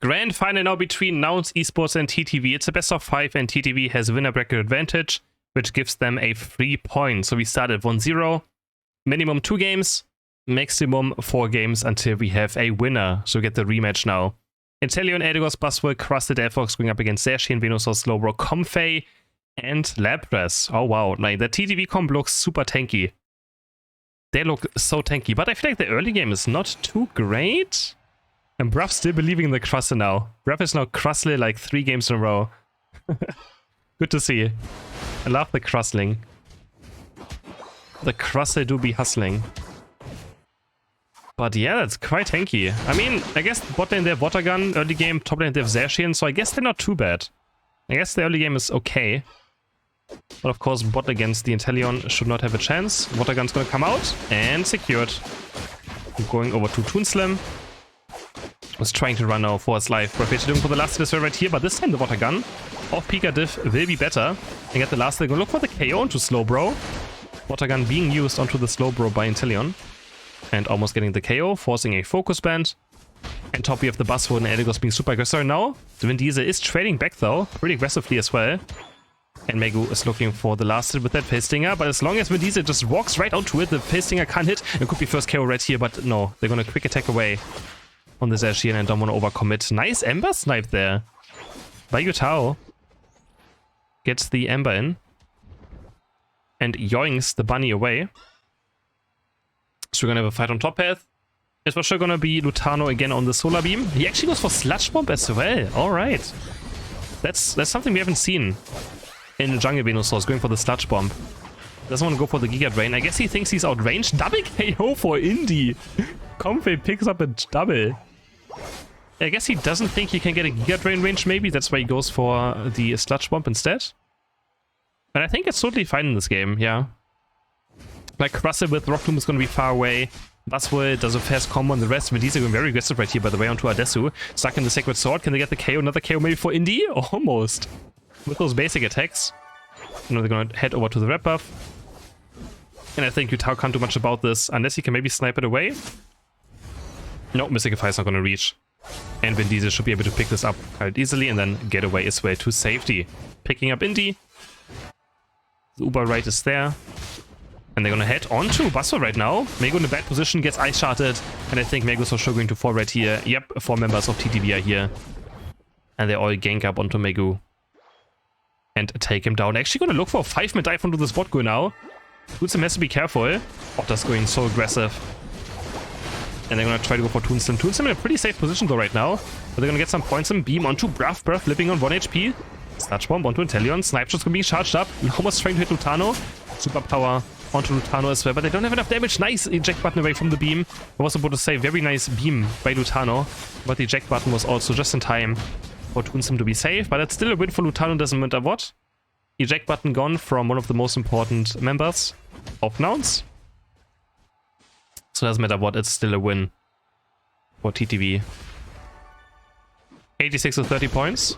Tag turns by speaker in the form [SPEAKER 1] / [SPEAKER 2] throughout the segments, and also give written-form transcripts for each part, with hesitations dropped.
[SPEAKER 1] Grand final now between Nouns Esports and TTV. It's a best of 5 and TTV has winner bracket advantage, which gives them a 3 points. So we started 1-0, minimum 2 games, maximum 4 games until we have a winner. So we get the rematch now. Inteleon, Eldegoss, Buzzwell, Crusted, Elfox going up against Zacian, Venusaur, Slowbro, Comfey, and Lapras. Oh wow, like the TTV comp looks super tanky. They look so tanky, but I feel like the early game is not too great. And Bruff still believing in the Crustle now. Bruff is now Crustle like 3 games in a row. Good to see. I love the Crustling. The Crustle do be hustling. But yeah, that's quite tanky. I mean, I guess bot lane they have Water Gun, early game, top lane they have Zacian, so I guess they're not too bad. I guess the early game is okay. But of course, bot against the Inteleon should not have a chance. Water Gun's gonna come out, and secured. Going over to Toonslam. Was trying to run now for his life. Profit doing for the last display right here, but this time the Water Gun off Pika diff will be better. And get the last thing. Gonna look for the KO onto Slowbro. Water Gun being used onto the Slowbro by Inteleon. And almost getting the KO, forcing a focus band. And top we have the Buzzword and Eldegoss being super aggressive now. Vin Diesel is trading back though, pretty aggressively as well. And Megu is looking for the last hit with that Face Stinger, but as long as Vin Diesel just walks right onto it, the Face Stinger can't hit. It could be first KO right here, but no, they're gonna quick attack away on the Zacian and don't want to overcommit. Nice Ember snipe there by Yutao. Gets the Ember in. And yoinks the bunny away. So we're gonna have a fight on top path. It's for sure gonna be Lutano again on the Solar Beam. He actually goes for Sludge Bomb as well. Alright. That's something we haven't seen in the Jungle Venusaur, going for the Sludge Bomb. Doesn't want to go for the Giga Drain. I guess he thinks he's outranged. Double KO for Indy. Comfey picks up a double. I guess he doesn't think he can get a Giga Drain range maybe. That's why he goes for the Sludge Bomb instead. And I think it's totally fine in this game, yeah. Like Crustle with Rock Tomb is going to be far away. Buzzwell does a fast combo and the rest. Vin Diesel going very aggressive right here, by the way, onto Adesu. Stuck in the Sacred Sword. Can they get the KO? Another KO maybe for Indy? Almost. With those basic attacks. Now they're going to head over to the red buff. And I think Yutao can't do much about this unless he can maybe snipe it away. No, Mystic Fire is not going to reach. And Vin Diesel should be able to pick this up quite easily and then get away his way to safety. Picking up Indy. The Uber right is there. And they're going to head on to Buzzwell right now. Megu in a bad position, gets ice sharded. And I think Megu's for sure going to fall right here. Yep, 4 members of TTV are here. And they all gank up onto Megu. And take him down. They're actually going to look for a 5-man dive onto this bot go now. Toonslam has to be careful. Otter's going so aggressive. And they're going to try to go for Toonslam. Toonslam in a pretty safe position though right now. But they're going to get some points and beam onto Bruff. Bruff flipping on 1 HP. Sludge Bomb onto Inteleon. Snipe Shot's going to be charged up. Almost trying to hit Lutano. Superpower onto Lutano as well. But they don't have enough damage. Nice eject button away from the beam. I was about to say very nice beam by Lutano. But the eject button was also just in time for Toonslam to be safe. But it's still a win for Lutano. Doesn't matter what. Eject button gone from one of the most important members of Nouns. So it doesn't matter what, it's still a win for TTV. 86 to 30 points.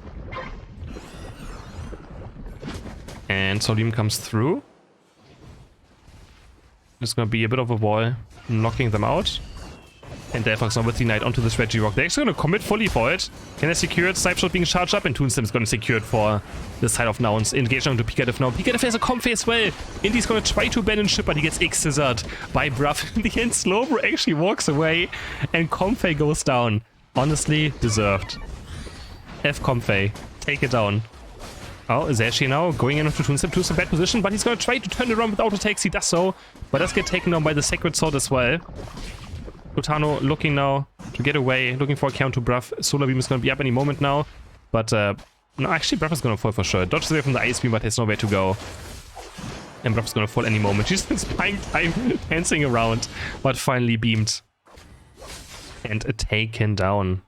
[SPEAKER 1] And Solim comes through. There's gonna be a bit of a wall knocking them out. And Delphox now with the Knight onto this Regirock. They're actually gonna commit fully for it. Can they secure it? Snipe Shot being charged up, and Toonslam is gonna secure it for the side of Nouns. Engaging onto Pika diff now. Pika diff has a Comfey as well. Indy's gonna try to ban and ship, but he gets X-scissored by Bruff. In the end, Slowbro actually walks away, and Comfey goes down. Honestly, deserved. F Comfey. Take it down. Oh, Zacian now going in onto Toonslam. Toonslam bad position, but he's gonna try to turn it around with auto takes. He does so, but does get taken down by the Sacred Sword as well. Lutano looking now to get away, looking for a counter to Bruff. Solar Beam is going to be up any moment now. But, no, actually Bruff is going to fall for sure. Dodges away from the Ice Beam, but has nowhere to go. And Bruff is going to fall any moment. She's been spying time, dancing around, but finally beamed. And taken down.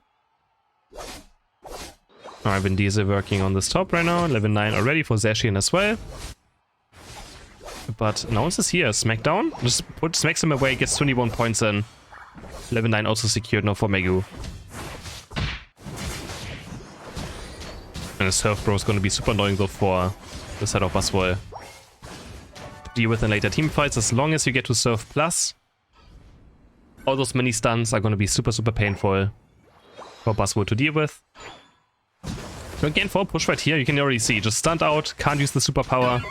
[SPEAKER 1] Alright, Vin Diesel working on this top right now. Level 9 already for Zacian as well. But Nouns is here. Smackdown. Just smacks him away, gets 21 points in. Level 9 also secured now for Megu. And the Surf Bro is going to be super annoying though for the side of Buzzwell. To deal with in later team fights, as long as you get to Surf Plus, all those mini stuns are going to be super painful. for Buzzwood to deal with. So again, for a push right here, you can already see, just stunned out, can't use the superpower.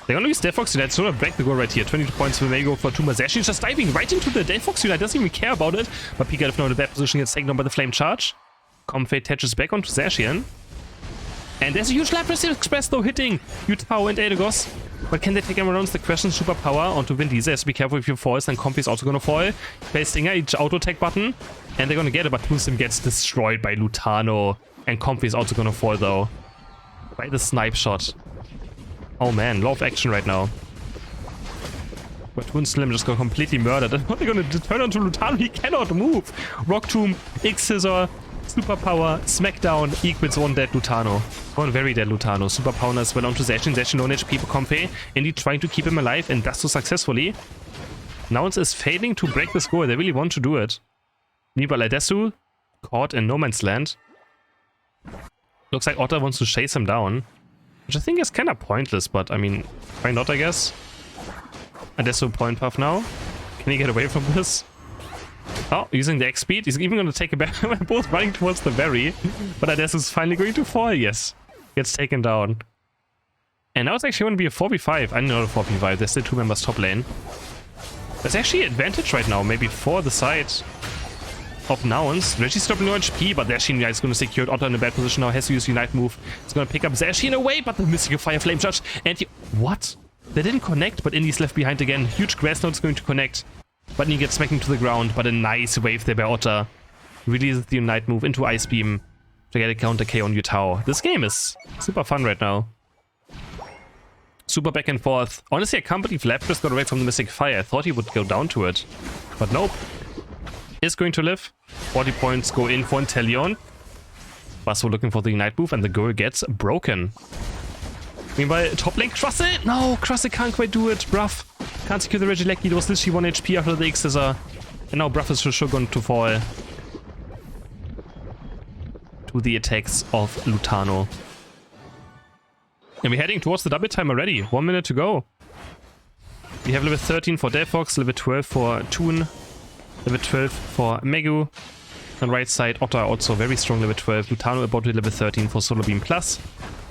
[SPEAKER 1] They're gonna use Delphox Unite, so gonna break the goal right here. 22 points for Mego for 2. Zacian just diving right into the Delphox Unite, doesn't even care about it. But Pika, if not in a bad position, gets taken on by the Flame Charge. Comfade touches back onto Zacian. And there's a huge Lapras Express though hitting Yutao and Elagos. But can they take him around? It's the question. Superpower onto Vin Diesel. Has to be careful if you fall, then Comfy is also gonna fall. Plays Stinger, each auto attack button. And they're gonna get it, but Toonsim gets destroyed by Lutano. And Comfy is also gonna fall though. By the snipe shot. Oh man, lot of action right now. But Toonslim just got completely murdered. And what are they gonna turn onto Lutano? He cannot move. Rock Tomb, X-Scissor, Superpower, Smackdown equals one dead Lutano. One very dead Lutano. Superpower as well onto Zacian. Zacian no HP for Comfy. Indeed trying to keep him alive and does so successfully. Nouns is failing to break the score. They really want to do it. Meanwhile, Adesu caught in no man's land. Looks like Otter wants to chase him down. Which I think is kind of pointless, but I mean, why not, I guess? Adesu point puff now. Can he get away from this? Oh, using the X speed. He's even going to take it back. We're both running towards the berry. But Adesu is finally going to fall. Yes. Gets taken down. And now it's actually going to be a 4v5. I know a 4v5. There's still 2 members top lane. There's actually an advantage right now. Maybe for the side of Nouns. Reggie's dropping no HP, but Zacian is going to secure it. Otter in a bad position now. Has to use Unite move. It's going to pick up Zacian away, but the Mystical Fire Flame Charge. And what? They didn't connect, but Indy's left behind again. Huge Grass Note is going to connect. But he gets smacked into the ground, but a nice wave there by Otter. Releases the Unite move into Ice Beam to get a counter K on Yutao. This game is super fun right now. Super back and forth. Honestly, I can't believe Lapras got away from the Mystic Fire. I thought he would go down to it. But nope. Is going to live. 40 points go in for Inteleon. Basso looking for the Unite move, and the goal gets broken. Meanwhile, top lane Crusset! No, Crusset can't quite do it. Bruff can't secure the Regieleki. It was literally 1 HP after the X-Scissor. And now Bruff is for sure going to fall to the attacks of Lutano. And we're heading towards the double time already. 1 minute to go. We have level 13 for Delphox, level 12 for Toon, level 12 for Megu. On right side, Otter also very strong, level 12. Lutano about to level 13 for Solar Beam Plus.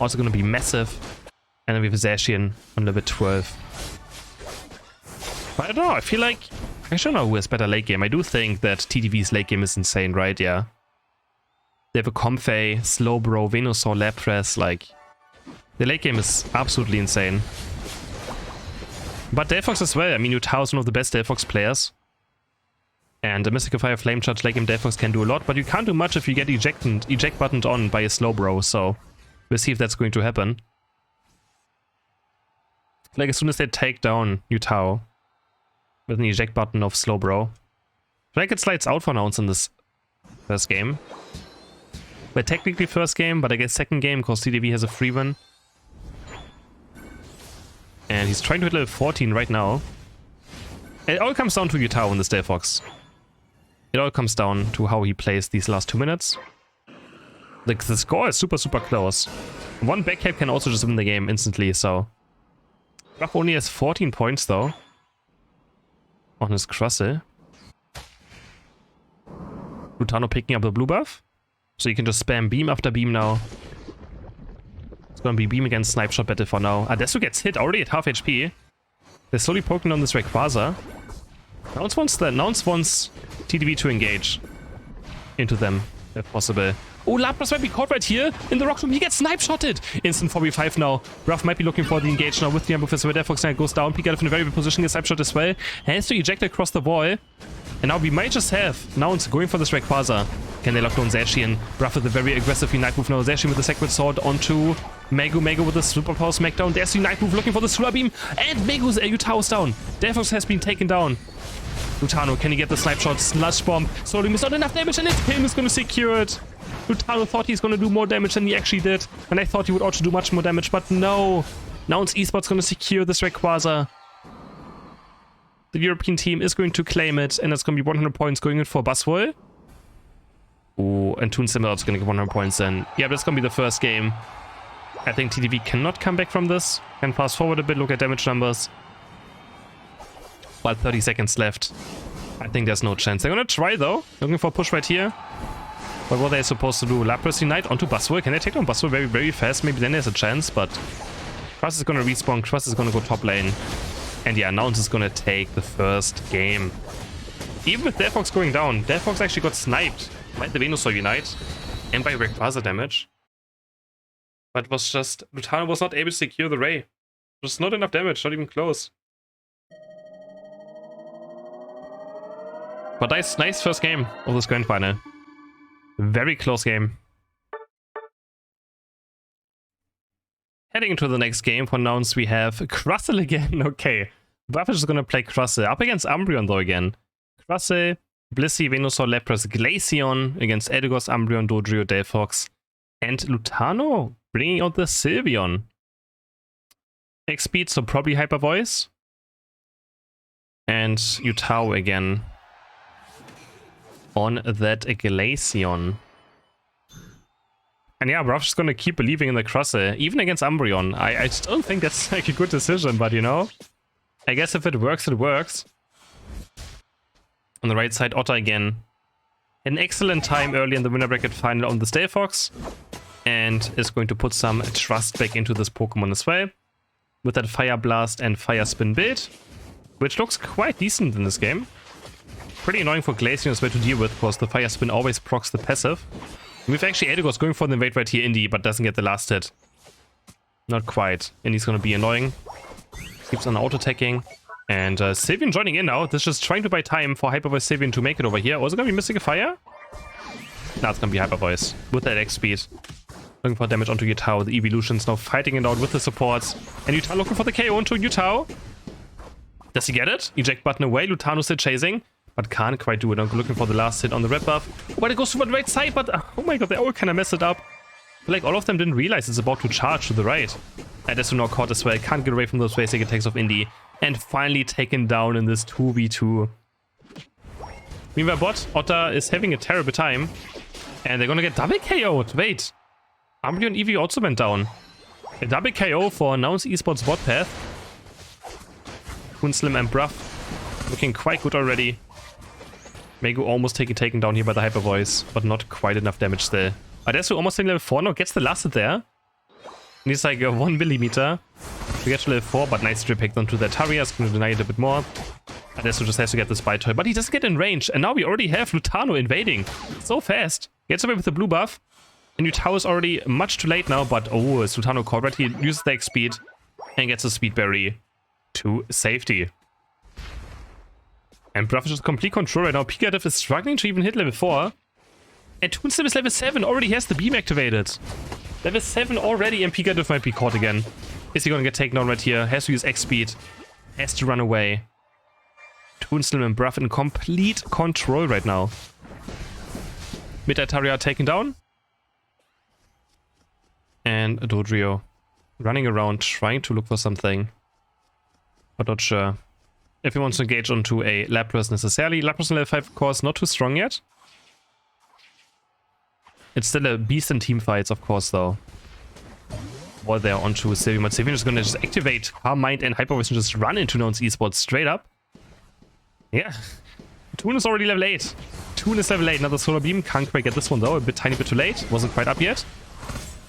[SPEAKER 1] Also going to be massive. And then we have Zacian on level 12. But I don't know, I feel like... I don't know who has better late game. I do think that TTV's late game is insane, right? Yeah. They have a Comfey, Slowbro, Venusaur, Lapras, like... The late game is absolutely insane. But Delphox as well. I mean, Yutao is one of the best Delphox players. And the Mystical Fire Flame Charge late game Delphox can do a lot, but you can't do much if you get eject buttoned on by a Slowbro, so... We'll see if that's going to happen. Like, as soon as they take down Yutao with an eject button of Slowbro. I feel like it slides out for Nouns in this first game. But technically first game, but I guess second game, because TTV has a free win. And he's trying to hit level 14 right now. It all comes down to Yutao in this Delphox. It all comes down to how he plays these last 2 minutes. The score is super, super close. One backcap can also just win the game instantly, so... Ruff only has 14 points, though. On his Crustle. Lutano picking up the blue buff. So you can just spam beam after beam now. It's gonna be beam against Snipe Shot battle for now. Adesu gets hit, already at half HP. They're slowly poking on this Rayquaza. Nouns wants TTV to engage into them, if possible. Oh, Lapras might be caught right here in the rock room. He gets snipe shotted. Instant 4v5 now. Ruff might be looking for the engage now with the Professor Delphox. Now goes down. Pika in a very good position. Gets snipe shot as well. Has to eject across the wall. And now we might just have Nouns going for this Rayquaza. Can they lock down Zacian? Ruff with a very aggressive Unite move now. Zacian with the Sacred Sword onto Megu. Megu with the Superpower Smackdown. There's the Unite move looking for the Solar Beam. And Megu's Yutao's down. Delphox has been taken down. Lutano, can he get the snipe shot? Sludge Bomb. Solar Beam is not enough damage, and it's him who's going to secure it. Lutano thought he's going to do more damage than he actually did. And I thought he would also do much more damage, but no. Nouns Esports going to secure this Rayquaza. The European team is going to claim it, and it's going to be 100 points going in for Buzzwool. Oh, and Toonsim is also going to get 100 points then. Yeah, that's going to be the first game. I think TTV cannot come back from this. Can fast forward a bit, look at damage numbers. While 30 seconds left. I think there's no chance. They're going to try, though. Looking for a push right here. But what are they supposed to do? Lapras Unite onto Buzzwole. Can they take down Buzzwole very, very fast? Maybe then there's a chance, but Cross is gonna respawn. Cross is gonna go top lane. And yeah, Nouns is gonna take the first game. Even with Delphox going down, Delphox actually got sniped by the Venusaur Unite and by Rayquaza damage. But it was just, Lutano was not able to secure the Ray. Just not enough damage, not even close. But nice first game of this grand final. Very close game. Heading into the next game for Nouns, we have Crustle again. Okay, Buff is gonna play Crustle up against Umbreon though again. Crustle, Blissey, Venusaur, Lapras, Glaceon against Eldegoss, Umbreon, Dodrio, Delphox, and Lutano bringing out the Sylveon. X-Speed, so probably Hyper Voice. And Yutao again on that Glaceon. And yeah, Ruff's gonna keep believing in the Crustle, even against Umbreon. I just don't think that's like a good decision, but you know, I guess if it works, it works. On the right side, Otter again. An excellent time early in the winner bracket final on the Delphox, and is going to put some trust back into this Pokemon as well, with that Fire Blast and Fire Spin build, which looks quite decent in this game. Pretty annoying for Glaceon as well to deal with, because the Fire Spin always procs the passive. And we've actually Eldegoss going for the invade right here, Indy, but doesn't get the last hit. Not quite. Indy's gonna be annoying. Keeps on auto-attacking. And Sylveon joining in now. This is just trying to buy time for Hyper Voice Sylveon to make it over here. Also gonna be missing a fire? Nah, it's gonna be Hyper Voice with that X speed. Looking for damage onto Yutao. The Evolution's now fighting it out with the supports. And Yutao looking for the KO onto Yutao. Does he get it? Eject button away. Lutano still chasing, but can't quite do it. I'm looking for the last hit on the red buff. But it goes to the right side, but oh my god, they all kind of messed it up. I feel like all of them didn't realize it's about to charge to the right. And that's now caught as well. Can't get away from those basic attacks of Indy. And finally taken down in this 2v2. Meanwhile, bot, Otter is having a terrible time. And they're gonna get double KO'd. Wait. Umbreon Eevee also went down. A double KO for Nouns Esports bot path. Toonslim and Bruff looking quite good already. Megu almost taken down here by the Hyper Voice, but not quite enough damage still. Adesu almost in level 4 now, gets the last hit there. Needs like 1 millimeter to get to level 4, but nice strip picked onto that Taria. Is going to deny it a bit more. Adesu just has to get this Bite Toy, but he doesn't get in range. And now we already have Lutano invading. So fast. Gets away with the blue buff. And Yutao is already much too late now, but oh, it's Lutano caught right. He uses the X speed and gets a Speed Berry to safety. And Bruff is just complete control right now. Pikachu is struggling to even hit level 4. And Toonslim is level 7, already has the beam activated. Level 7 already, and Pikachu might be caught again. Is he gonna get taken down right here? Has to use X speed. Has to run away. Toonslim and Bruff in complete control right now. Mid-Ataria taken down. And Dodrio running around trying to look for something. But not sure if he wants to engage onto a Lapras necessarily. Lapras in level 5, of course, not too strong yet. It's still a beast in team fights, of course, though. While they're onto Sylveon, but Sylveon is gonna just activate Calm Mind and Hyper Voice and just run into Nouns Esports straight up. Yeah. Toon is already level 8. Toon is level 8. Another Solar Beam. Can't quite get this one, though. A tiny bit too late. Wasn't quite up yet.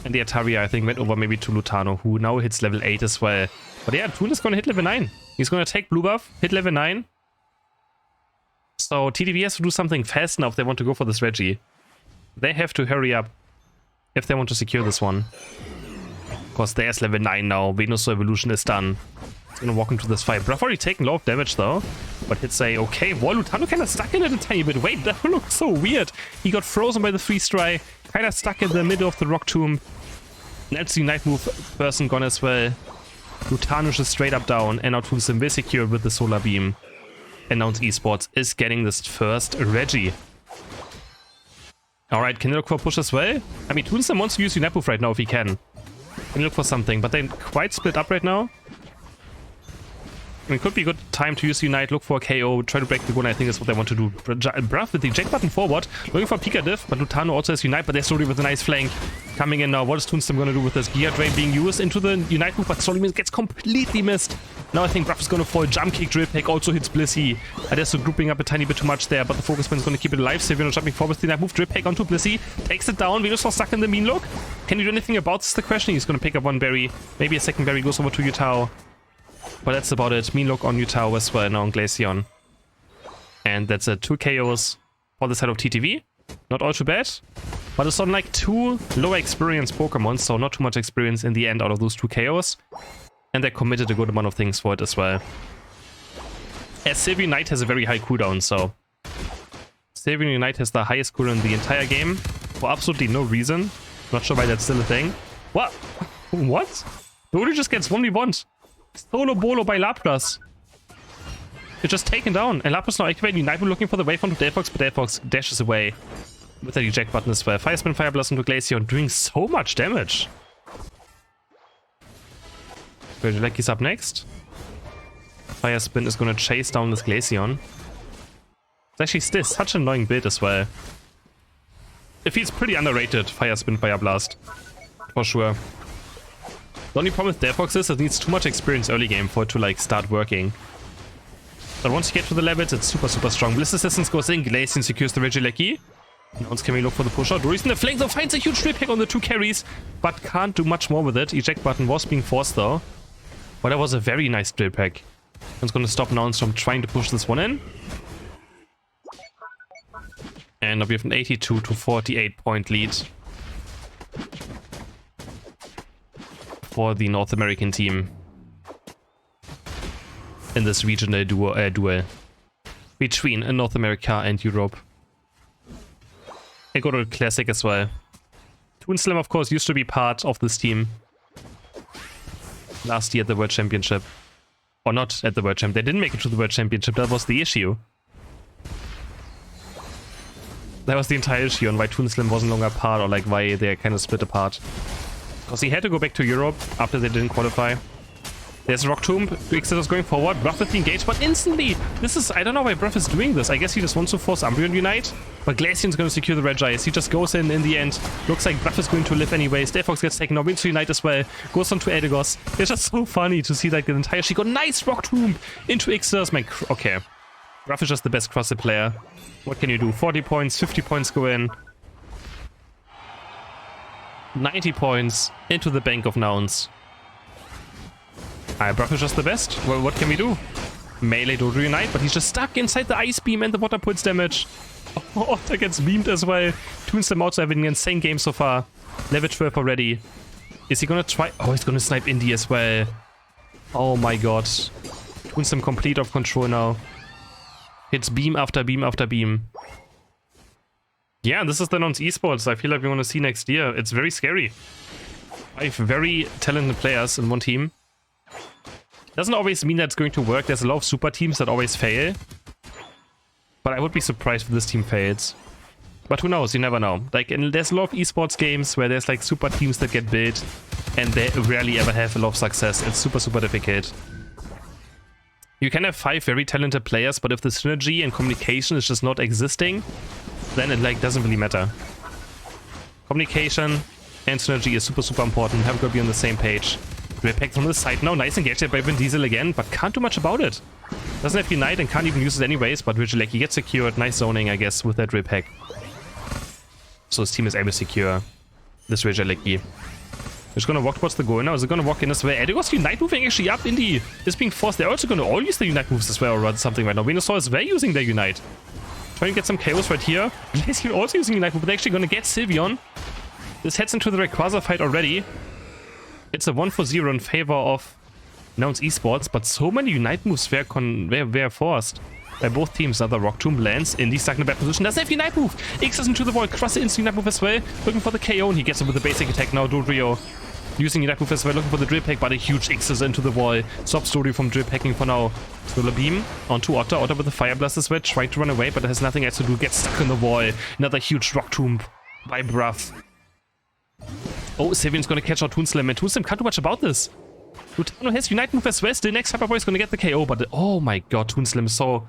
[SPEAKER 1] And the Ataria, I think, went over maybe to Lutano, who now hits level 8 as well. But yeah, Toon is gonna hit level 9. He's gonna take blue buff, hit level 9. So TTV has to do something fast now if they want to go for this Reggie. They have to hurry up if they want to secure this one. Of course, there's level 9 now. Venusaur evolution is done. It's gonna walk into this fight. Bruff already taken a lot of damage though. But hits a okay. Whoa, Lutano kinda stuck in it a tiny bit. Wait, that looks so weird. He got frozen by the freeze dry. Kinda stuck in the middle of the rock tomb. That's the Night Move person gone as well. Lutano is straight up down. And now Toonslim will secure with the Solar Beam. And Nouns Esports is getting this first Reggie. Alright, can they look for a push as well? I mean, Toonslim wants to use Unite Move right now if he can. Can you look for something? But they're quite split up right now. I mean, it could be a good time to use Unite, look for a KO, try to break the gun. I think that's what they want to do. Bruff with the eject button forward, looking for Pika diff, but Lutano also has Unite, but there's Story with a nice flank coming in now. What is Toonstem going to do with this? Gear Drain being used into the Unite move, but Story gets completely missed. Now I think Bruff is going to fall. Jump kick, drill pick, also hits Blissey. There's grouping up a tiny bit too much there, but the focus point is going to keep it alive. Seviano jumping forward with the Unite move, drill pick onto Blissey, takes it down. Venusaur stuck in the mean look. Can you do anything about this? Is the question. He's going to pick up one berry, maybe a second berry, goes over to Yutao. But that's about it. Mean look on Yutao as well, now on Glaceon. And that's 2 KOs for the side of TTV. Not all too bad. But it's on like 2 lower experience Pokemon, so not too much experience in the end out of those 2 KOs. And they committed a good amount of things for it as well. As Sylveon Unite has a very high cooldown, so... Sylveon Unite has the highest cooldown in the entire game. For absolutely no reason. Not sure why that's still a thing. What? What? Dodo just gets 1v1. Solo Bolo by Lapras. It's just taken down. And Lapras now activating Unite, looking for the wave onto Delphox, but Delphox dashes away with that eject button as well. Fire Spin, Fire Blast into Glaceon, doing so much damage. Regieleki's up next. Fire Spin is going to chase down this Glaceon. It's actually still such an annoying build as well. It feels pretty underrated, Fire Spin, Fire Blast. For sure. The only problem with Delphox is it needs too much experience early game for it to like start working. But once you get to the levels, it's super strong. Bliss Assistance goes in, Glaceon secures the Regieleki. Nouns can we look for the push out. Dory's in the flank though, finds a huge trip pick on the 2 carries, but can't do much more with it. Eject button was being forced though. But that was a very nice drill pack. It's going to stop Nouns from trying to push this one in. And now we have an 82 to 48 point lead for the North American team in this regional duel between North America and Europe. I got a classic as well. Toonslam, of course, used to be part of this team last year at the World Championship. Or not at the World Championship. They didn't make it to the World Championship. That was the issue. That was the entire issue on why Toonslam wasn't longer part, or like why they kind of split apart. Because he had to go back to Europe after they didn't qualify. There's Rock Tomb. X's going forward. Bruff with the engage, but instantly! This is... I don't know why Bruff is doing this. I guess he just wants to force Umbreon Unite. But Glaceon's going to secure the Regice. He just goes in the end. Looks like Bruff is going to live anyways. Delphox gets taken. Now wins to Unite as well. Goes on to Eldegoss. It's just so funny to see like the entire... She got nice Rock Tomb into X's. Okay. Bruff is just the best crossed player. What can you do? 40 points, 50 points go in. 90 points into the bank of Nouns. Bruff is just the best. Well, what can we do? Melee Dodo Unite, but he's just stuck inside the Ice Beam and the Water Pulse damage. Otter gets beamed as well. Toonslam also having an insane game so far. Level 12 already. Is he gonna try? Oh, he's gonna snipe Indy as well. Oh my god. Toonslam complete off control now. Hits beam after beam after beam. Yeah, this is the Nouns Esports I feel like we want to see next year. It's very scary. 5 very talented players in one team. Doesn't always mean that it's going to work. There's a lot of super teams that always fail. But I would be surprised if this team fails. But who knows? You never know. Like, there's a lot of esports games where there's like super teams that get built and they rarely ever have a lot of success. It's super difficult. You can have 5 very talented players, but if the synergy and communication is just not existing, then it like doesn't really matter. Communication and synergy is super important. Have to be on the same page. Repack from the side now. Nice engaged by Vin Diesel again, but can't do much about it. Doesn't have Unite and can't even use it anyways, but Regieleki gets secured. Nice zoning, I guess, with that repack. So his team is able to secure this Regieleki. It's gonna walk towards the goal now. Is it gonna walk in as well? Eldegoss Unite moving actually up. Indy is being forced. They're also gonna all use the Unite moves as well, or something right now. Venusaur is well using their Unite. Trying to get some KOs right here. He's also using Unite move, but they're actually gonna get Sylveon. This heads into the Rayquaza fight already. It's a 1-for-0 in favor of Nouns Esports, but so many Unite moves were forced by both teams. Another Rock Tomb lands. Indy stuck in a bad position. Doesn't have Unite move. X is into the wall. Cross it into Unite move as well. Looking for the KO, and he gets it with the basic attack now. Dodrio using Unite move as well. Looking for the drill pack, but a huge X is into the wall. Stops Dory from drill packing for now. Solar Beam onto Otter. Otter with the Fire Blast as well. Tried to run away, but has nothing else to do. Gets stuck in the wall. Another huge Rock Tomb by Bruff. Oh, Sylveon's gonna catch out Toonslam, and Toonslam can't do much about this. Lutano has Unite move as well. The next Hyperboy is gonna get the KO, but oh my god, Toon Slim is so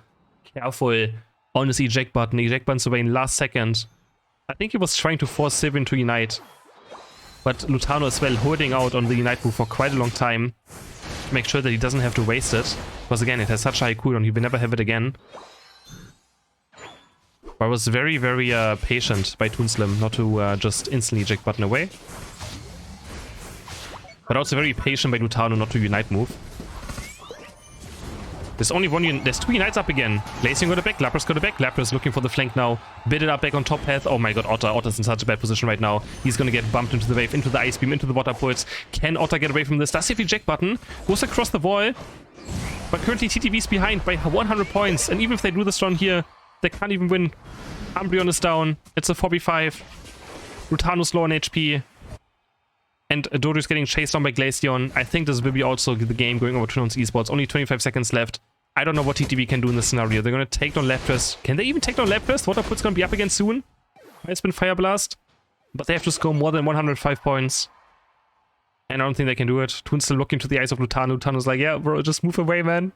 [SPEAKER 1] careful on his eject button. Eject button's away in last second. I think he was trying to force Sylvan to Unite. But Lutano as well holding out on the Unite move for quite a long time. To make sure that he doesn't have to waste it. Because again, it has such a high cooldown, he will never have it again. But I was very, very patient by Toon Slim not to just instantly eject button away. But also very patient by Lutano not to Unite move. There's only one there's two Unites up again. Glacian got it back, Lapras got it back. Lapras looking for the flank now. Bit it up back on top path. Oh my god, Otter. Otter's in such a bad position right now. He's gonna get bumped into the wave, into the Ice Beam, into the Water Pulse. Can Otter get away from this? Does he have the eject button? Goes across the wall. But currently TTV's behind by 100 points. And even if they do this round here, they can't even win. Umbreon is down. It's a 4v5. Lutano's low on HP. And Dodu's getting chased down by Glaceon. I think this will be also the game going over to Nouns Esports. Only 25 seconds left. I don't know what TTV can do in this scenario. They're going to take down Lapras. Can they even take down Lapras? Waterpult's going to be up again soon. It's been Fire Blast. But they have to score more than 105 points. And I don't think they can do it. Toon's still looking to the eyes of Lutano. Lutano's like, yeah, bro, just move away, man.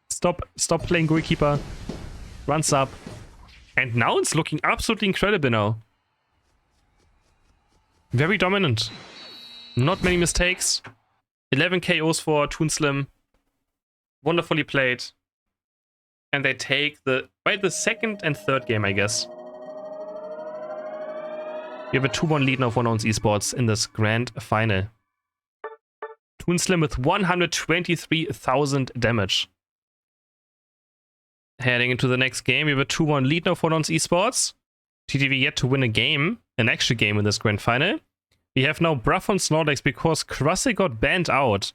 [SPEAKER 1] Stop playing goalkeeper. Runs up. And now it's looking absolutely incredible now. Very dominant. Not many mistakes. 11 KOs for Toon Slim. Wonderfully played. And they take the second and third game, I guess. We have a 2-1 lead now for Nouns Esports in this grand final. Toon Slim with 123,000 damage. Heading into the next game, we have a 2-1 lead now for Nouns Esports. TTV yet to win a game, an actual game in this grand final. We have now Bruff on Snorlax because Krusty got banned out.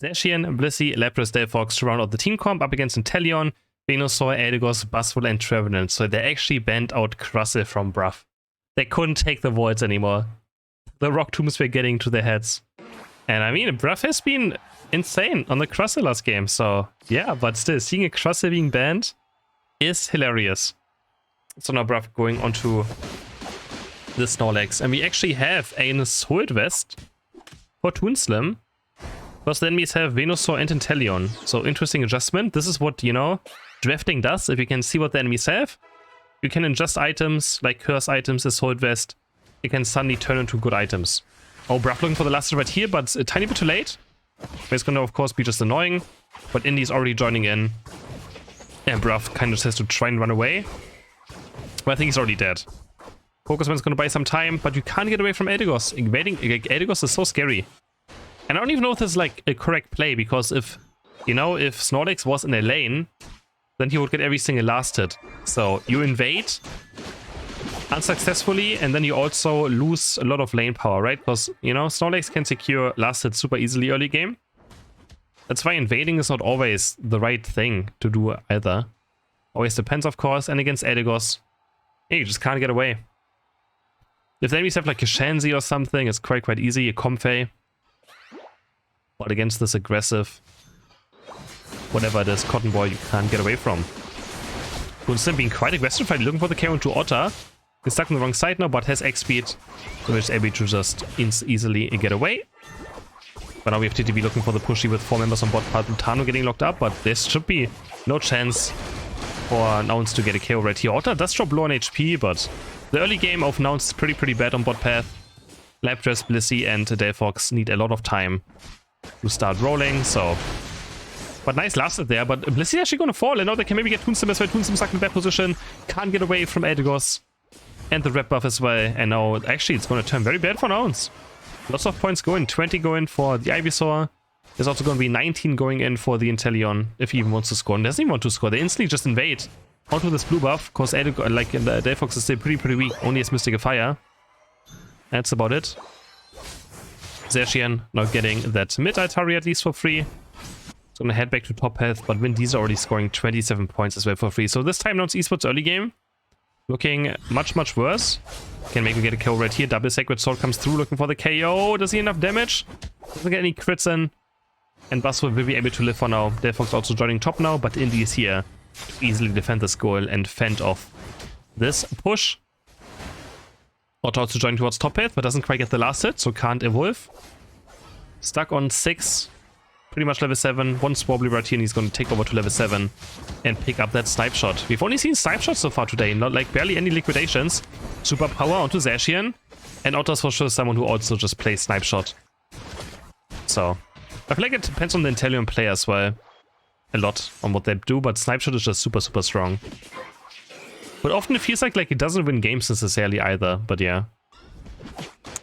[SPEAKER 1] Zacian, Blissey, Lapras, Delphox to round out the team comp up against Inteleon, Venusaur, Eldegoss, Buzzwole, and Trevenant. So they actually banned out Krusty from Bruff. They couldn't take the voids anymore. The Rock Tombs were getting to their heads. And I mean, Bruff has been insane on the Krusty last game. So yeah, but still, seeing a Krusty being banned is hilarious. So now Bruff going on to the Snorlax. And we actually have a Assault Vest for Toon Slim. Because the enemies have Venusaur and Inteleon. So interesting adjustment. This is what, you know, drafting does. If you can see what the enemies have, you can adjust items like curse items, Assault Vest. You can suddenly turn into good items. Oh, Bruff looking for the last right here, but a tiny bit too late. It's going to, of course, be just annoying. But Indy's already joining in. And Bruff kind of just has to try and run away. But I think he's already dead. Focusman's going to buy some time, but you can't get away from Eldegoss. Invading Eldegoss is so scary. And I don't even know if this is like a correct play, because if, you know, if Snorlax was in a lane, then he would get every single last hit. So you invade unsuccessfully, and then you also lose a lot of lane power, right? Because, you know, Snorlax can secure last hit super easily early game. That's why invading is not always the right thing to do either. Always depends, of course, and against Eldegoss, yeah, you just can't get away. If the enemies have like a Shanzi or something, it's quite easy, a Comfey. But against this aggressive, whatever it is, Cotton Ball, you can't get away from. Toon Slim being quite aggressive, right? Looking for the KO into Otter. He's stuck on the wrong side now, but has X speed, so he's able to just easily get away. But now we have TTV looking for the pushy with 4 members on board. Lutano getting locked up, but there should be no chance for Nouns to get a KO right here. Otter does drop low on HP, but the early game of Nouns is pretty bad on bot path. Lapras, Blissey, and Delphox need a lot of time to start rolling, so... But nice last hit there, but Blissey actually gonna fall, and now they can maybe get Toon Slim as well. Toon Slim stuck in a bad position, can't get away from Eldegoss. And the red buff as well, and now actually it's gonna turn very bad for Nouns. Lots of points going, 20 going for the Ivysaur. There's also gonna be 19 going in for the Inteleon, if he even wants to score. And doesn't even want to score, they instantly just invade onto this blue buff, because the Delphox is still pretty weak, only as Mystic of Fire. That's about it. Zacian now getting that mid Altari at least for free. So gonna head back to top path, but Vin Diesel already scoring 27 points as well for free. So this time Nouns Esports early game looking much worse. Can maybe get a KO right here. Double Sacred Sword comes through looking for the KO. Does he enough damage? Doesn't get any crits in. And Buzzwole will be able to live for now. Delphox also joining top now, but Indy is here to easily defend this goal and fend off this push. Otto also joining towards top path, but doesn't quite get the last hit, so can't evolve. Stuck on 6. pretty much level 7. One Swobbly right here and he's going to take over to level 7 and pick up that snipe shot. We've only seen snipe shots so far today, not like barely any liquidations. Super power onto Zacian. And Otter's for sure someone who also just plays snipe shot. So, I feel like it depends on the Inteleon player as well. A lot on what they do, but snipe shot is just super, super strong. But often it feels like it doesn't win games necessarily either, but yeah.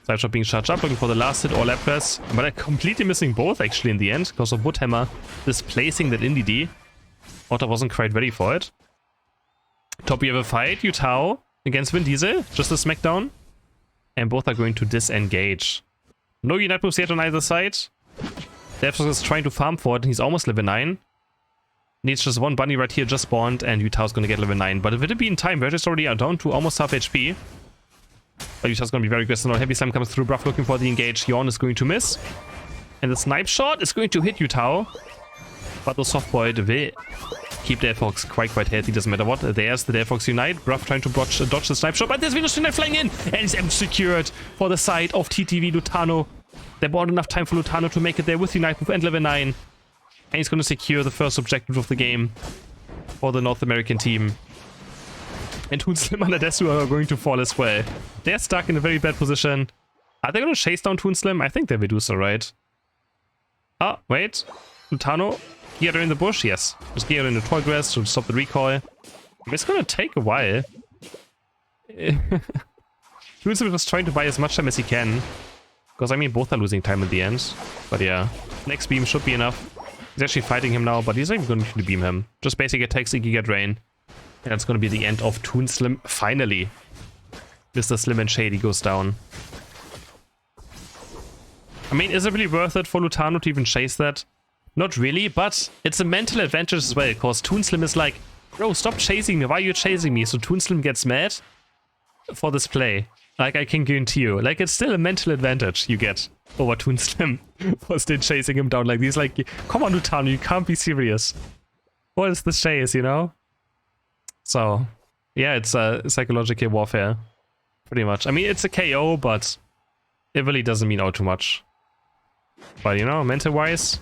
[SPEAKER 1] Snipe shot being charged up, looking for the last hit or lap press. But I'm completely missing both actually in the end, because of Woodhammer displacing that Indie D. Otter wasn't quite ready for it. Top, we have a fight, Yutao against Vin Diesel, just a smackdown. And both are going to disengage. No unite moves yet on either side. Devfox is trying to farm for it, and he's almost level 9. Needs just one bunny right here, just spawned, and Yutao's gonna get level 9. But if it'd be in time, Virgil's already down to almost half HP. But Yutao's gonna be very aggressive. Heavy Slam comes through, Bruff looking for the engage. Yawn is going to miss. And the snipe shot is going to hit Yutao. But the soft boy will keep Devfox quite healthy, doesn't matter what. There's the Devfox Unite. Bruff trying to dodge the snipe shot, but there's Venus Unite flying in! And it's secured for the side of TTV Lutano. They bought enough time for Lutano to make it there with Unite move and level 9. And he's going to secure the first objective of the game for the North American team. And Toonslim and Adesu are going to fall as well. They're stuck in a very bad position. Are they going to chase down Toonslim? I think they will do so, right? Ah, wait. Lutano. Gear in the bush? Yes. Just gear in the tall grass to stop the recoil. It's going to take a while. Toonslim is trying to buy as much time as he can. Because, I mean, both are losing time at the end. But yeah, next beam should be enough. He's actually fighting him now, but he's not even going to beam him. Just basic attacks, Giga Drain. And that's going to be the end of Toonslim. Finally, Mr. Slim and Shady goes down. I mean, is it really worth it for Lutano to even chase that? Not really, but it's a mental advantage as well, because Toonslim is like, bro, stop chasing me, why are you chasing me? So Toonslim gets mad for this play. Like, I can guarantee you. Like, it's still a mental advantage you get over Toonslim for still chasing him down like this. Like, come on, Lutano, you can't be serious. What is this chase, you know? So, yeah, it's psychological warfare. Pretty much. I mean, it's a KO, but it really doesn't mean all too much. But, you know, mental-wise,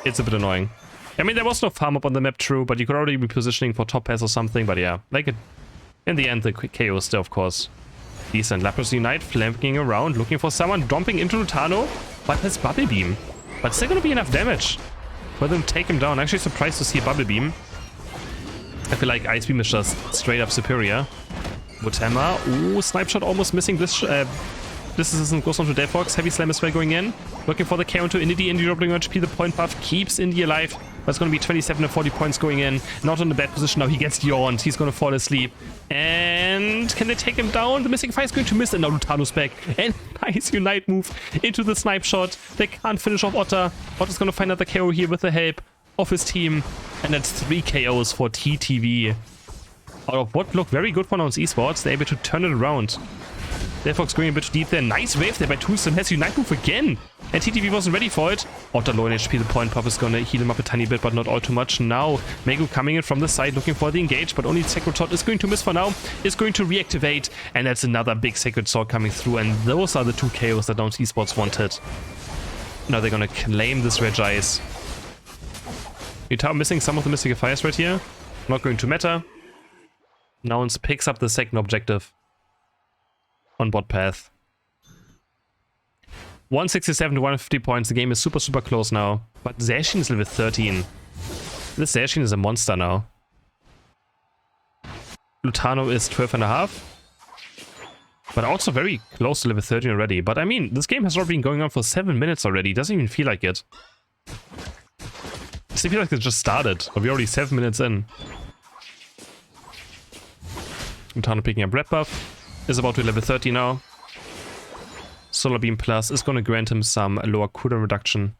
[SPEAKER 1] it's a bit annoying. I mean, there was no farm up on the map, true, but you could already be positioning for top pass or something. But yeah, like, in the end, the KO is still, of course, decent. Lapras Unite flanking around, looking for someone, dumping into Lutano, but his Bubble Beam. But still gonna be enough damage for them to take him down. Actually surprised to see a Bubble Beam. I feel like Ice Beam is just straight up superior. Woodhammer, ooh, Snipe Shot almost missing this. This isn't goes on to Devfox. Heavy Slam is well going in. Looking for the KO into Indy. Indy dropping HP. The point buff keeps Indy alive. But it's going to be 27 and 40 points going in. Not in a bad position now. He gets yawned. He's going to fall asleep. And can they take him down? The missing fire is going to miss. And now Lutano's back. And nice Unite move into the snipe shot. They can't finish off Otter. Otter's going to find another KO here with the help of his team. And that's 3 KOs for TTV. Out of what looked very good for Nouns Esports. They're able to turn it around. Devfox going a bit deep there. Nice wave there by Toonslim. Has Unite move again. And TTV wasn't ready for it. Otter low in HP. The point puff is going to heal him up a tiny bit, but not all too much. Now, Megu coming in from the side, looking for the engage, but only Sacred Sword is going to miss for now. Is going to reactivate. And that's another big Sacred Sword coming through. And those are the 2 KOs that Nouns Esports wanted. Now they're going to claim this Regice. Yutao missing some of the Mystical Fires right here. Not going to matter. Nouns picks up the second objective on bot path. 167 to 150 points. The game is super, super close now. But Zacian is level 13. This Zacian is a monster now. Lutano is 12.5. But also very close to level 13 already. But I mean, this game has already been going on for 7 minutes already. Doesn't even feel like it. Doesn't feel like it just started. But we're already 7 minutes in. Lutano picking up red buff. Is about to level 30 now. Solar Beam Plus is going to grant him some lower cooldown reduction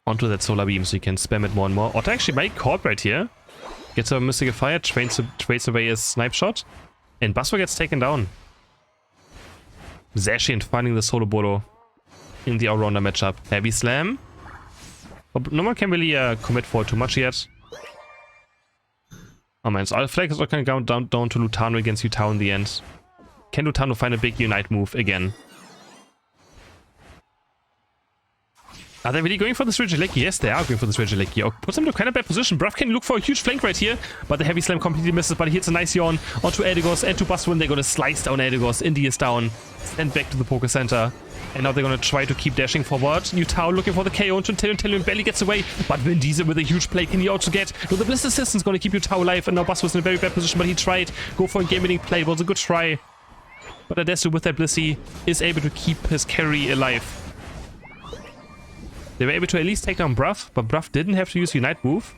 [SPEAKER 1] onto that Solar Beam so he can spam it more and more. Otter actually might corp right here. Gets a Mystical Fire, trades away his Snipe Shot, and Basro gets taken down. Zacian finding the Solo Bolo in the all-rounder matchup. Heavy Slam. But no one can really commit for too much yet. Oh man, so Flag is going to go down to Lutano against Yutao in the end. Can Lutano find a big Unite move again? Are they really going for this Regieleki? Yes, they are going for this Regieleki. Oh, puts them in a kind of bad position. Bruff can look for a huge flank right here, but the heavy slam completely misses. But he hits a nice yawn onto Eldegoss and to Buswin. They're going to slice down Eldegoss. Indy is down. Send back to the Poké Center. And now they're going to try to keep dashing forward. Utao looking for the KO into Inteleon barely gets away. But Vin Diesel with a huge play. Can he also get? No, the Bliss Assistance is going to keep Utao alive. And now Buswin's in a very bad position, but he tried. Go for a game-winning play. It was a good try. But Adesu with that Blissey is able to keep his carry alive. They were able to at least take down Bruff, but Bruff didn't have to use Unite move.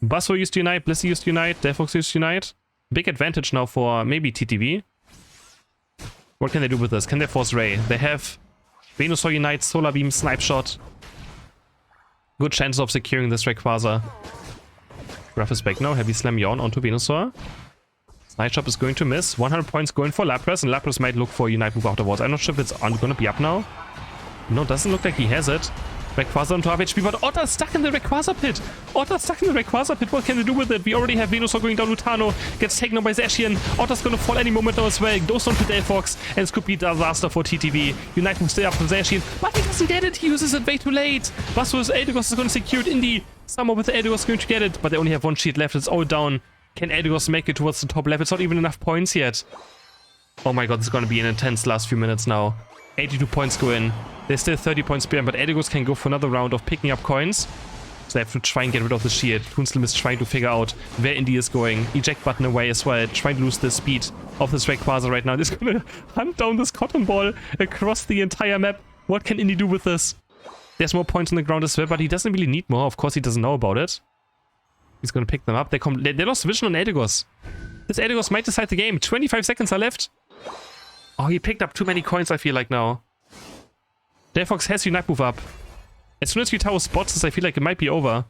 [SPEAKER 1] Buswo used to Unite, Blissey used to Unite, Delphox used to Unite. Big advantage now for maybe TTV. What can they do with this? Can they force Ray? They have Venusaur Unite, Solar Beam, Snipe Shot. Good chance of securing this Rayquaza. Bruff is back now, Heavy Slam Yawn onto Venusaur. Snipe Shot is going to miss. 100 points going for Lapras, and Lapras might look for Unite move afterwards. I'm not sure if it's going to be up now. No, doesn't look like he has it. Rayquaza onto half HP, but Otter's stuck in the Rayquaza pit. Otter's stuck in the Rayquaza pit. What can they do with it? We already have Venusaur going down. Lutano gets taken on by Zacian. Otter's going to fall any moment now as well. Goes on to Delphox, and this could be a disaster for TTV. Unite moves stay up from Zacian, but he doesn't get it. He uses it way too late. Buswo's Eldegoss is going to secure it. Indy, someone with the Eldegoss is going to get it, but they only have one sheet left. It's all down. Can Eldegoss make it towards the top left? It's not even enough points yet. Oh my god, this is going to be an intense last few minutes now. 82 points go in. They're still 30 points behind, but Eldegoss can go for another round of picking up coins. So they have to try and get rid of the shield. Toonslim is trying to figure out where Indy is going. Eject button away as well. Trying to lose the speed of this Rayquaza right now. He's going to hunt down this Cotton Ball across the entire map. What can Indy do with this? There's more points on the ground as well, but he doesn't really need more. Of course, he doesn't know about it. He's going to pick them up. They lost vision on Eldegoss. This Eldegoss might decide the game. 25 seconds are left. Oh, he picked up too many coins, I feel like, now. Delphox has Unite move up. As soon as Utao spots this, I feel like it might be over.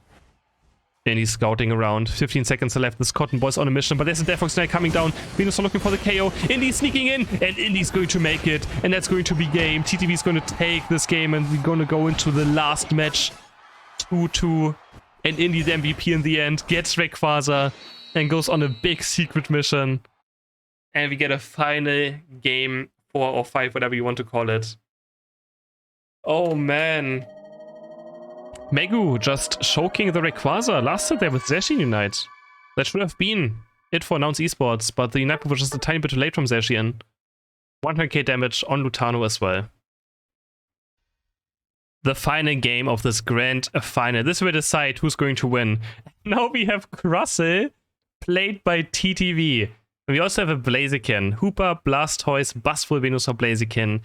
[SPEAKER 1] And he's scouting around. 15 seconds are left. This Cotton Ball's on a mission, but there's a Delphox Knight coming down. Venusaur looking for the KO. Indy sneaking in, and Indy's going to make it. And that's going to be game. TTV's going to take this game, and we're going to go into the last match. 2-2. And Indy, the MVP in the end, gets Rayquaza and goes on a big secret mission. And we get a final game 4 or 5, whatever you want to call it. Oh man. Megu just choking the Rayquaza. Lasted there with Zacian Unite. That should have been it for Nouns Esports, but the Unite was just a tiny bit too late from Zacian. 100k damage on Lutano as well. The final game of this grand final. This will decide who's going to win. Now we have Crustle, played by TTV. And we also have a Blaziken. Hooper, Blastoise, Busful, Venusaur, Blaziken.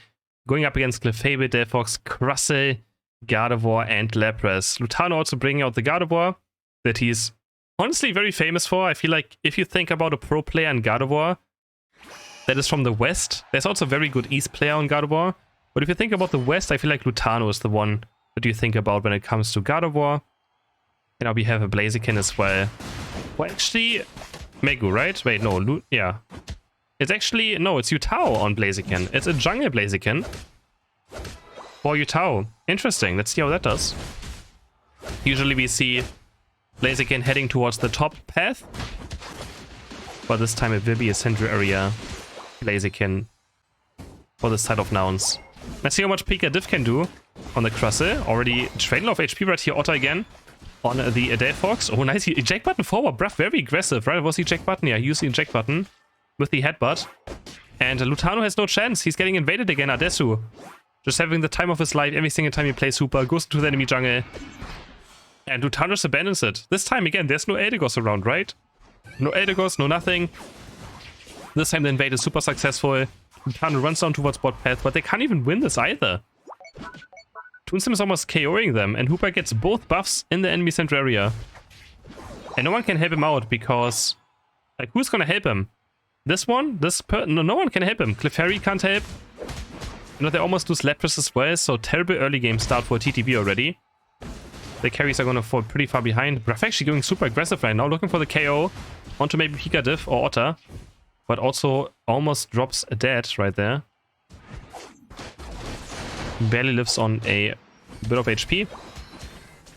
[SPEAKER 1] Going up against Clefable, Delphox, Crustle, Gardevoir, and Lapras. Lutano also bringing out the Gardevoir that he's honestly very famous for. I feel like if you think about a pro player in Gardevoir that is from the West, there's also a very good East player on Gardevoir. But if you think about the West, I feel like Lutano is the one that you think about when it comes to Gardevoir. And now we have a Blaziken as well. Well, actually, Megu, right? Wait, no, yeah. It's actually, no, it's Utao on Blaziken. It's a jungle Blaziken for Utao. Interesting, let's see how that does. Usually we see Blaziken heading towards the top path. But this time it will be a central area Blaziken for this side of Nouns. Let's see how much Pika Div can do on the Crustle. Already trading off HP right here. Otter again on the Delphox. Oh, nice. Eject button forward. Bruff, very aggressive, right? Was the eject button? Yeah, he used the eject button with the headbutt. And Lutano has no chance. He's getting invaded again. Adesu just having the time of his life every single time he plays Super. Goes into the enemy jungle. And Lutano just abandons it. This time again, there's no Eldegoss around, right? No Eldegoss, no nothing. This time the invade is super successful. Lutano runs down towards bot path, but they can't even win this either. Toonsim is almost KOing them, and Hooper gets both buffs in the enemy center area. And no one can help him out because, like, who's gonna help him? This one? No one can help him. Clefairy can't help. You know, they almost lose Lapras as well, so terrible early game start for TTV already. The carries are gonna fall pretty far behind. Bruff actually going super aggressive right now, looking for the KO onto maybe Pika Div or Otter. But also almost drops a dead right there. Barely lives on a bit of HP.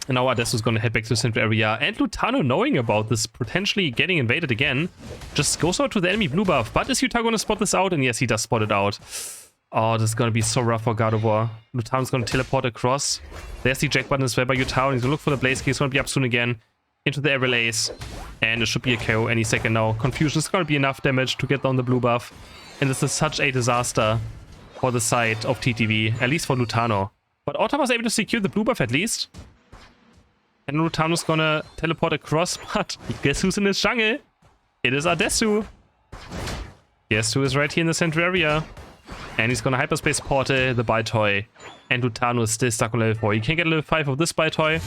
[SPEAKER 1] And now Adesu's gonna head back to the central area. And Lutano, knowing about this potentially getting invaded again, just goes out to the enemy blue buff. But is Utah gonna spot this out? And yes, he does spot it out. Oh, this is gonna be so rough for God of War. Lutano's gonna teleport across. There's the eject button as well by Utaro. He's gonna look for the Blaze Kick. He's gonna be up soon again. Into the air relays. And it should be a KO any second now. Confusion is gonna be enough damage to get down the blue buff. And this is such a disaster for the side of TTV, at least for Lutano. But Otta was able to secure the blue buff at least. And Lutano's gonna teleport across, but guess who's in his jungle? It is Adesu. Guess who is right here in the center area. And he's gonna hyperspace portal the Bite Toy. And Lutano is still stuck on level 4. You can get level 5 of this Bite Toy,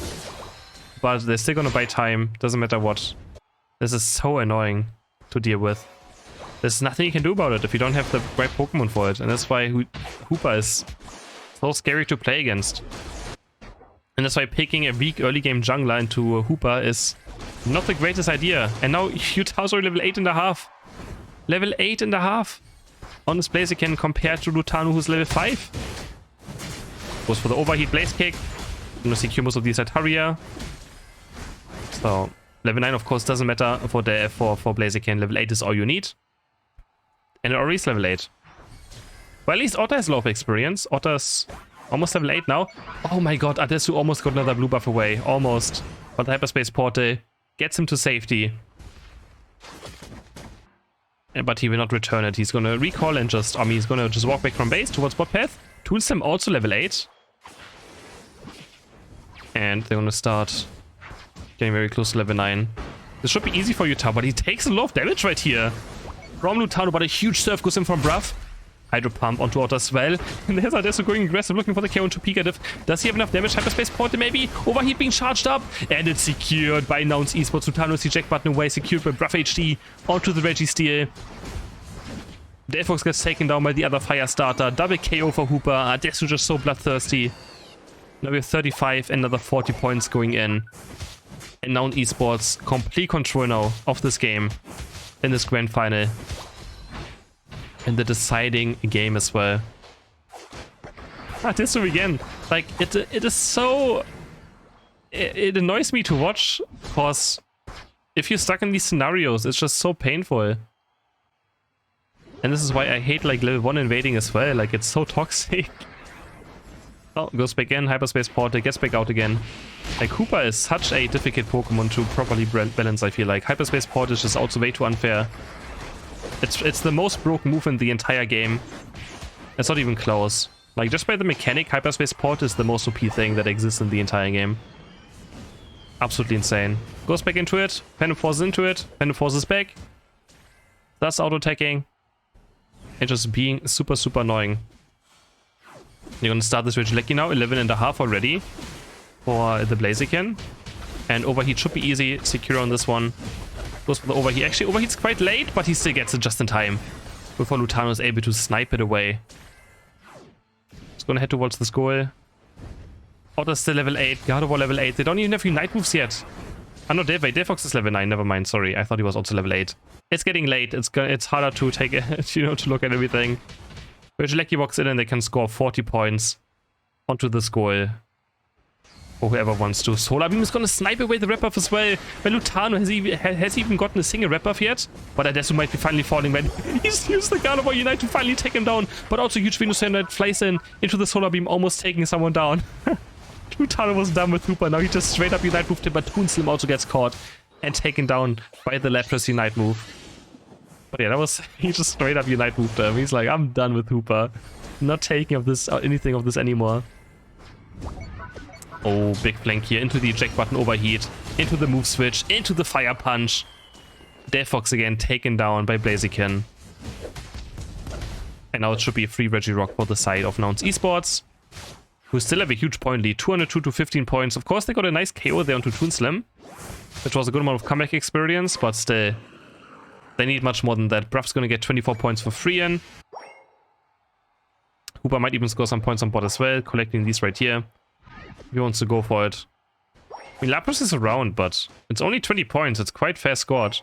[SPEAKER 1] but they're still gonna buy time. Doesn't matter what. This is so annoying to deal with. There's nothing you can do about it if you don't have the right Pokemon for it. And that's why Hoopa is so scary to play against. And that's why picking a weak early game jungler into Hoopa is not the greatest idea. And now Utaro's already level 8.5. Level 8.5 on this Blaziken compared to Lutano, who's level 5. Goes for the overheat Blaze Kick. Gonna secure most of these Ataria. So level 9 of course doesn't matter for Blaziken. Level 8 is all you need. And Ori is level 8. Well, at least Otta has a lot of experience. Otta's almost level 8 now. Oh my god, Adesu almost got another blue buff away. Almost. But the hyperspace portal gets him to safety. But he will not return it. He's gonna recall and just, he's gonna just walk back from base towards bot path. Toolstem also level 8. And they're gonna start getting very close to level 9. This should be easy for Utah, but he takes a lot of damage right here from Lutano, but a huge surf goes in from Bruff. Hydro Pump onto Otta as well. And there's Adesu going aggressive, looking for the KO into Pika Diff. Does he have enough damage? Hyperspace Portal maybe? Overheat being charged up. And it's secured by Nouns Esports. Lutano's eject button away, secured by Bruff HD onto the Registeel. Delphox gets taken down by the other fire starter. Double KO for Hoopa. Adesu just so bloodthirsty. Now we have 35, another 40 points going in. And Nouns Esports complete control now of this game in this grand final. In the deciding game as well. This again. Like, it is so... It annoys me to watch, because if you're stuck in these scenarios, it's just so painful. And this is why I hate, like, level 1 invading as well. Like, it's so toxic. Oh, goes back in, hyperspace portal, gets back out again. Like, Hoopa is such a difficult Pokemon to properly balance, I feel like. Hyperspace portal is just also way too unfair. It's the most broken move in the entire game. It's not even close. Like, just by the mechanic, hyperspace port is the most OP thing that exists in the entire game. Absolutely insane. Goes back into it. Phantom Force into it. Phantom Force is back. That's auto-attacking. And just being super, super annoying. You're gonna start this Regieleki now. 11.5 already for the Blaziken. And overheat should be easy. Secure on this one. Goes for the overheat. Actually, overheat's quite late, but he still gets it just in time before Lutano is able to snipe it away. He's gonna head towards this goal. Otta's still level 8. God of War level 8. They don't even have Unite moves yet. Oh no, Delphox is level 9. Never mind. Sorry, I thought he was also level 8. It's getting late. It's harder to take it, you know, to look at everything. Regieleki walks in and they can score 40 points onto this goal. Or whoever wants to. Solar Beam is gonna snipe away the red buff as well. But Lutano, has he even gotten a single red buff yet? But Adesu might be finally falling when he's used the God of War Unite to finally take him down. But also huge Venus Unite flies into the Solar Beam, almost taking someone down. Lutano was done with Hoopa. Now he just straight up Unite moved him, but Toonslim also gets caught and taken down by the Lapras Unite move. But yeah, he just straight up Unite moved him. He's like, I'm done with Hoopa. Not taking anything of this anymore. Oh, big flank here into the eject button overheat, into the move switch, into the fire punch. Delphox again taken down by Blaziken. And now it should be a free Regirock for the side of Nouns Esports, who still have a huge point lead, 202 to 15 points. Of course, they got a nice KO there onto Toonslim, which was a good amount of comeback experience, but still, they need much more than that. Bruff's gonna get 24 points for free in. Hoopa might even score some points on board as well, collecting these right here. He wants to go for it. I mean, Lapras is around, but it's only 20 points. It's quite fast scored.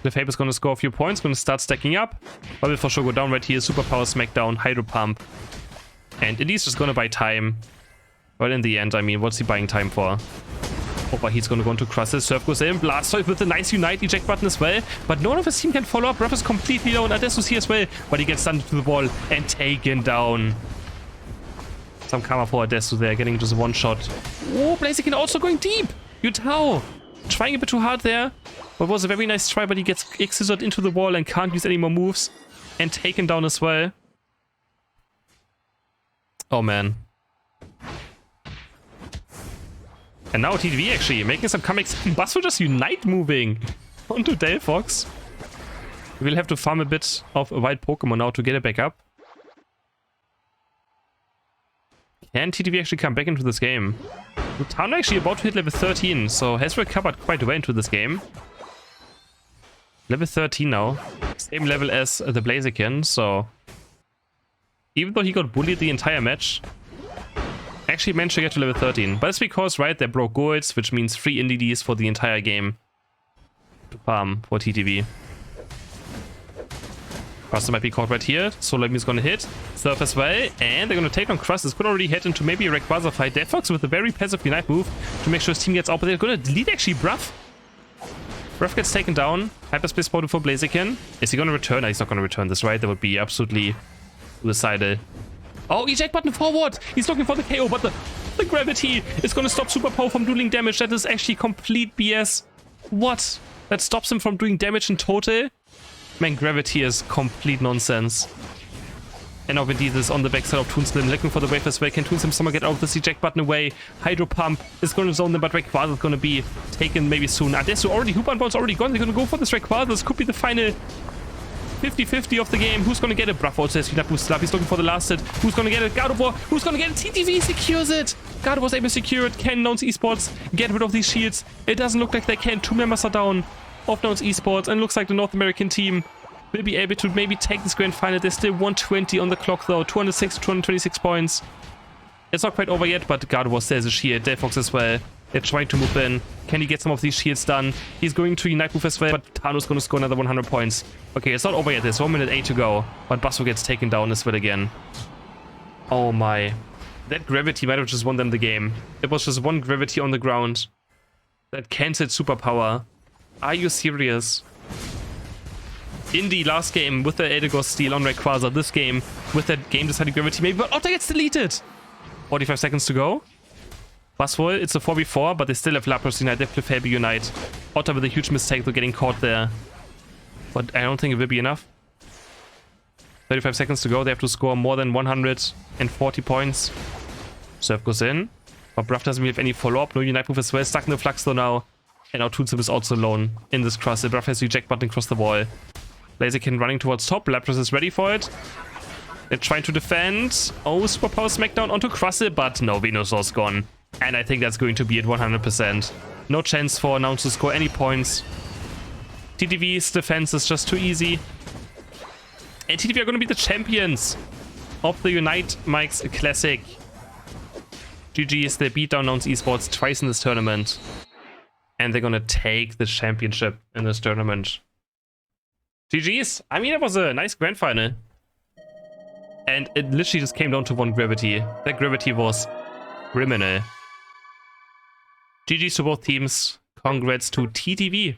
[SPEAKER 1] Clefable is going to score a few points, going to start stacking up. But will for sure go down right here. Superpower Smackdown, Hydro Pump. And Elise just going to buy time. Well, in the end, I mean, what's he buying time for? Overheat's gonna go into Crushes. Surf goes in. Blastoise with a nice Unite eject button as well. But none of his team can follow up. Ruff is completely low. And Adessu's here as well. But he gets stunned to the wall and taken down. Some karma for Adessu there, getting just one shot. Oh, Blaziken also going deep. Yutao trying a bit too hard there. But was a very nice try, but he gets scissored into the wall and can't use any more moves. And taken down as well. Oh, man. And now TTV actually making some comebacks. Buzz will just Unite moving onto Delphox. We'll have to farm a bit of a wild Pokemon now to get it back up. Can TTV actually come back into this game? Lutano actually about to hit level 13, so has recovered quite well into this game. Level 13 now. Same level as the Blaziken, so... Even though he got bullied the entire match, actually managed to get to level 13. But it's because, right, they broke golds, which means free NDDs for the entire game to farm for TTV. Crusher might be caught right here. Solar Beam is gonna hit. Surf as well. And they're gonna take on Crusher. Could already head into maybe a Rayquaza fight. Delphox with a very passive Unite move to make sure his team gets out. But they're gonna lead actually Bruff. Bruff gets taken down. Hyperspace spotted for Blaziken. Is he gonna return? No, he's not gonna return this, right? That would be absolutely suicidal. Oh, eject button forward! He's looking for the KO, but the gravity is gonna stop Super Power from doing damage. That is actually complete BS. What? That stops him from doing damage in total? Man, gravity is complete nonsense. And now Vindis is on the backside of Toonslim, looking for the wave as well. Can Toonslim somehow get out of this eject button away? Hydro Pump is gonna zone them, but Rayquaza is gonna be taken maybe soon. Adessu already, Hoopan Ball's already gone. They're gonna go for this Rayquaza. This could be the final 50-50 of the game. Who's gonna get it? Bruff also has Unite boosted up. He's looking for the last hit. Who's gonna get it? Gardevoir. Who's gonna get it? TTV secures it. Gardevoir's able to secure it. Can Nouns Esports get rid of these shields? It doesn't look like they can. 2 members are down of Nouns Esports, and looks like the North American team will be able to maybe take this grand final. There's still 120 on the clock though. 206 to 226 points. It's not quite over yet, but Gardevoir still has a shield. Delphox as well. They're trying to move in. Can he get some of these shields done? He's going to Unite move as well, but Tano's going to score another 100 points. Okay, it's not over yet. There's 1 minute 8 to go, but Busso gets taken down as well again. Oh my. That gravity might have just won them the game. It was just 1 gravity on the ground that cancelled superpower. Are you serious? In the last game with the Eldegoss steal on Rayquaza, this game with that game deciding gravity maybe, but Otter gets deleted. 45 seconds to go. Buzzwole, it's a 4v4, but they still have Lapras Unite, they have Clefairy Unite. Otter with a huge mistake for getting caught there. But I don't think it will be enough. 35 seconds to go, they have to score more than 140 points. Surf goes in, but Bruff doesn't really have any follow-up, no Unite move as well, stuck in the Flux though now. And now Toonslim is also alone in this cross. Bruff has the eject button across the wall. Blaziken running towards top, Lapras is ready for it. They're trying to defend. Oh, Superpower Smackdown onto Crustle, but no, Venusaur's gone. And I think that's going to be at 100%. No chance for Nouns to score any points. TTV's defense is just too easy. And TTV are going to be the champions of the Unite Mike's Classic. GG's, they beat down Nouns Esports twice in this tournament. And they're going to take the championship in this tournament. GG's. I mean, it was a nice grand final. And it literally just came down to 1 gravity. That gravity was criminal. GG's to both teams. Congrats to TTV.